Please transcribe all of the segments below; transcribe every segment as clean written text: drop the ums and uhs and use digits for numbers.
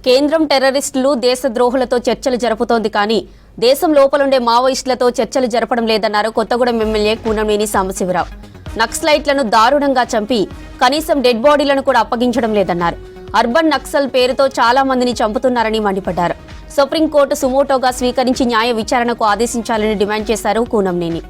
కేంద్రం టెర్రరిస్టులు దేశద్రోహులతో చర్చలు జరుపుతోంది కానీ దేశం లోపలుండే మావోయిస్టులతో చర్చలు జరపడం లేదన్నారు కొత్తగూడెం ఎమ్మెల్యే కూనంనేని సాంబశివరావు. నక్సలైట్లను దారుణంగా చంపి కనీసం డెడ్ బాడీలను కూడా అప్పగించడం లేదన్నారు. అర్బన్ నక్సల్ పేరుతో చాలా మందిని చంపుతున్నారని మండిపడ్డారు. సుప్రీంకోర్టు సుమోటోగా స్వీకరించి న్యాయ విచారణకు ఆదేశించాలని డిమాండ్ చేశారు కూనంనేని.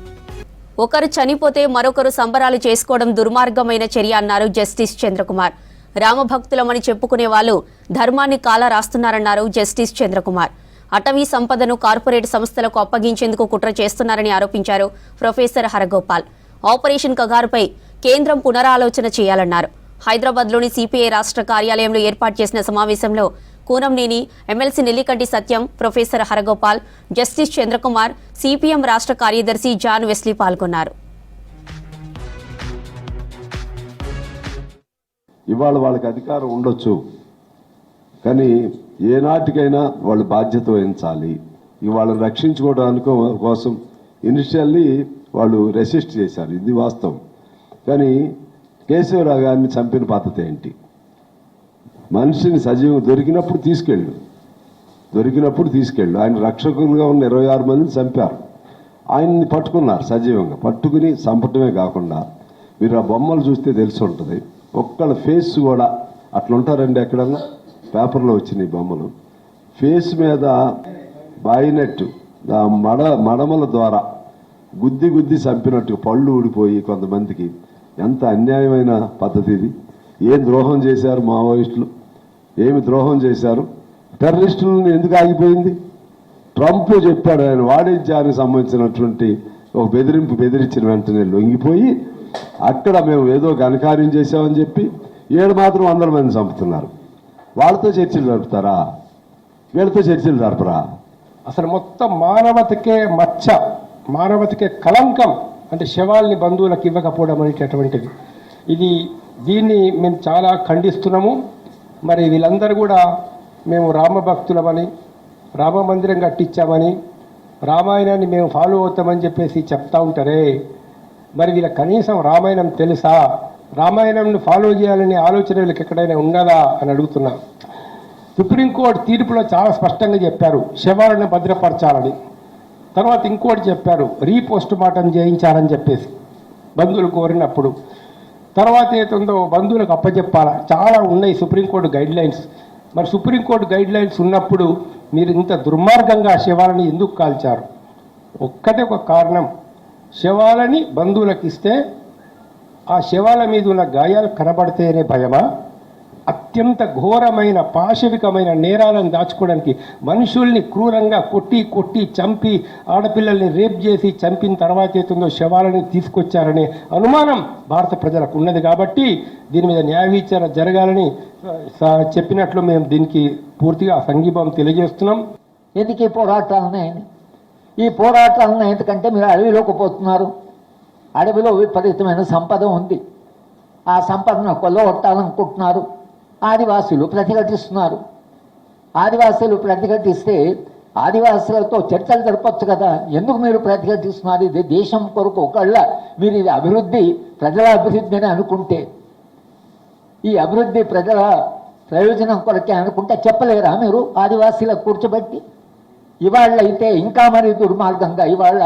ఒకరు చనిపోతే మరొకరు సంబరాలు చేసుకోవడం దుర్మార్గమైన చర్య అన్నారు జస్టిస్ చంద్రకుమార్. రామభక్తులమని చెప్పుకునే వాళ్ళు ధర్మాన్ని కాలా రాస్తున్నారన్నారు జస్టిస్ చంద్రకుమార్. అటవీ సంపదను కార్పొరేట్ సంస్థలకు అప్పగించేందుకు కుట్ర చేస్తున్నారని ఆరోపించారు ప్రొఫెసర్ హరగోపాల్. ఆపరేషన్ కగారుపై కేంద్రం పునరాలోచన చేయాలన్నారు. హైదరాబాద్లోని సిపిఐ రాష్ట్ర కార్యాలయంలో ఏర్పాటు చేసిన సమావేశంలో Kunamneni, MLC Nellikanti Satyam, professor Haragopal, justice Chandrakumar, CPM రాష్ట్ర కార్యదర్శి జాన్ వెస్లీ పాల్గొన్నారు. ఇవాళ వాళ్ళకి అధికారం ఉండొచ్చు, కానీ ఏనాటికైనా వాళ్ళు బాధ్యత వహించాలి. వాళ్ళని రక్షించుకోవడానికి కోసం ఇనిషియల్లీ వాళ్ళు రెసిస్ట్ చేశారు, ఇది వాస్తవం. కానీ కేశవరావు గారిని చంపిన పద్ధతి ఏంటి? మనిషిని సజీవం దొరికినప్పుడు తీసుకెళ్ళు. ఆయన రక్షకులుగా ఉన్న 26 మందిని చంపారు. ఆయన్ని పట్టుకున్నారు సజీవంగా. పట్టుకుని చంపటమే కాకుండా మీరు ఆ బొమ్మలు చూస్తే తెలిసి ఉంటుంది, ఒక్కళ్ళ ఫేస్ కూడా అట్లా ఉంటారండి. ఎక్కడన్నా పేపర్లో వచ్చినాయి బొమ్మలు. ఫేస్ మీద బాయినట్టు మడమల ద్వారా గుద్ది చంపినట్టు పళ్ళు ఊడిపోయి కొంతమందికి. ఎంత అన్యాయమైన పద్ధతి ఇది! ఏం ద్రోహం చేశారు మావోయిస్టులు? ఏమి ద్రోహం చేశారు? టెర్రరిస్టులను ఎందుకు ఆగిపోయింది? ట్రంప్ చెప్పాడు, ఆయన వాణిజ్యానికి సంబంధించినటువంటి ఒక బెదిరించిన వెంటనే లొంగిపోయి అక్కడ మేము ఏదో ఘనకార్యం చేసామని చెప్పి 7 మాత్రం 100 మంది చంపుతున్నారు. వాళ్ళతో చర్చలు జరుపుతారా? వీళ్ళతో చర్చలు జరపరా? అసలు మొత్తం మానవతకే మచ్చ, మానవతకే కలంకం అంటే శవాల్ని బంధువులకు ఇవ్వకపోవడం అనేటటువంటిది. దీన్ని మేము చాలా ఖండిస్తున్నాము. మరి వీళ్ళందరూ కూడా మేము రామభక్తులమని, రామ మందిరం కట్టించామని, రామాయణాన్ని మేము ఫాలో అవుతామని చెప్పేసి చెప్తా ఉంటారే. మరి వీళ్ళ కనీసం రామాయణం తెలుసా? రామాయణంను ఫాలో చేయాలనే ఆలోచన వీళ్ళకి ఎక్కడైనా ఉన్నదా అని అడుగుతున్నా. సుప్రీంకోర్టు తీర్పులో చాలా స్పష్టంగా చెప్పారు శవాలను భద్రపరచాలని. తర్వాత ఇంకోటి చెప్పారు రీపోస్ట్ మార్టం చేయించాలని చెప్పేసి బంధువులు కోరినప్పుడు. తర్వాత ఏతుందో బంధువులకు అప్పచెప్పాలా, చాలా ఉన్నాయి సుప్రీంకోర్టు గైడ్లైన్స్. మరి సుప్రీంకోర్టు గైడ్లైన్స్ ఉన్నప్పుడు మీరు ఇంత దుర్మార్గంగా శవాలని ఎందుకు కాల్చారు? ఒక్కటే ఒక కారణం, శవాలని బంధువులకు ఇస్తే ఆ శవాల మీద ఉన్న గాయాలు కనబడితేనే భయమా? అత్యంత ఘోరమైన పాశవికమైన నేరాలను దాచుకోవడానికి మనుషుల్ని క్రూరంగా కొట్టి చంపి ఆడపిల్లల్ని రేప్ చేసి చంపిన తర్వాత ఏతుందో శవాలని తీసుకొచ్చారనే అనుమానం భారత ప్రజలకు ఉన్నది. కాబట్టి దీని మీద న్యాయ విచారణ జరగాలని చెప్పినట్లు మేము దీనికి పూర్తిగా సంఘీభావం తెలియజేస్తున్నాం. ఎందుకు ఈ పోరాటాలను ఎందుకంటే మీరు అడవిలోకి పోతున్నారు. అడవిలో విపరీతమైన సంపద ఉంది. ఆ సంపదను కొల్లగొట్టాలనుకుంటున్నారు. ఆదివాసులు ప్రతిఘటిస్తున్నారు. ఆదివాసులు ప్రతిఘటిస్తే ఆదివాసులతో చర్చలు జరపచ్చు కదా. ఎందుకు మీరు ప్రతిఘటిస్తున్నారు? ఇది దేశం కొరకు ఒకళ్ళ మీరు ఇది అభివృద్ధి, ప్రజల అభివృద్ధి అని అనుకుంటే, ఈ అభివృద్ధి ప్రజల ప్రయోజనం కొరకే అనుకుంటే చెప్పలేరా మీరు ఆదివాసీలకు కూర్చోబెట్టి? ఇవాళ అయితే ఇంకా మరి దుర్మార్గంగా ఇవాళ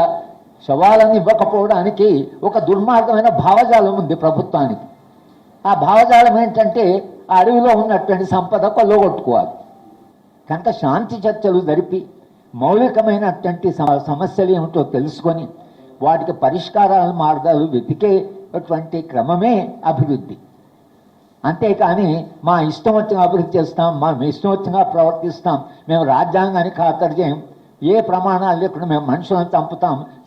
శవాలను ఇవ్వకపోవడానికి ఒక దుర్మార్గమైన భావజాలం ఉంది ప్రభుత్వానికి. ఆ భావజాలం ఏంటంటే ఆ అడవిలో ఉన్నటువంటి సంపద కొల్లగొట్టుకోవాలి. కనుక శాంతి చర్చలు జరిపి మౌలికమైనటువంటి సమస్యలు ఏమిటో తెలుసుకొని వాటికి పరిష్కారాల మార్గాలు వెతికేటువంటి క్రమమే అభివృద్ధి. అంతేకాని మా ఇష్టం వచ్చిన అభివృద్ధి చేస్తాం, మేము ఇష్టం వచ్చినగా ప్రవర్తిస్తాం, మేము రాజ్యాంగాన్ని ఖాతరు చేయం, ఏ ప్రమాణాలు లేకుండా మేము మనుషులను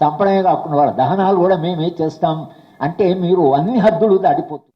చంపడమే కాకుండా వాళ్ళ దహనాలు కూడా మేమే చేస్తాం అంటే మీరు అన్ని హద్దులు దాటిపోతుంది.